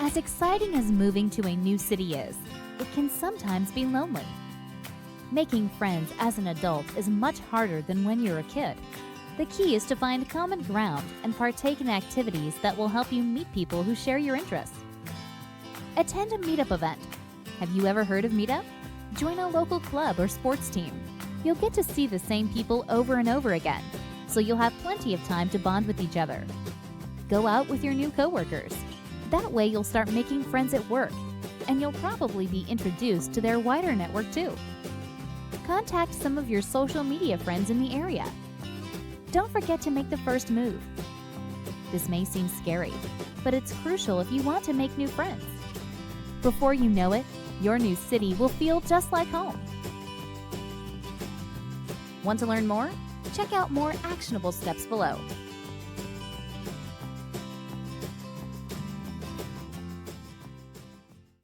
As exciting as moving to a new city is, it can sometimes be lonely. Making friends as an adult is much harder than when you're a kid. The key is to find common ground and partake in activities that will help you meet people who share your interests. Attend a meetup event. Have you ever heard of MEETUP? Join a local club or sports team. You'll get to see the same people over and over again, so you'll have plenty of time to bond with each other. Go out with your new coworkers. That way you'll start making friends at work, and you'll probably be introduced to their wider network too. Contact some of your social media friends in the area. Don't forget to make the first move. This may seem scary, but it's crucial if you want to make new friends. Before you know it, your new city will feel just like home. Want to learn more? Check out more actionable steps below.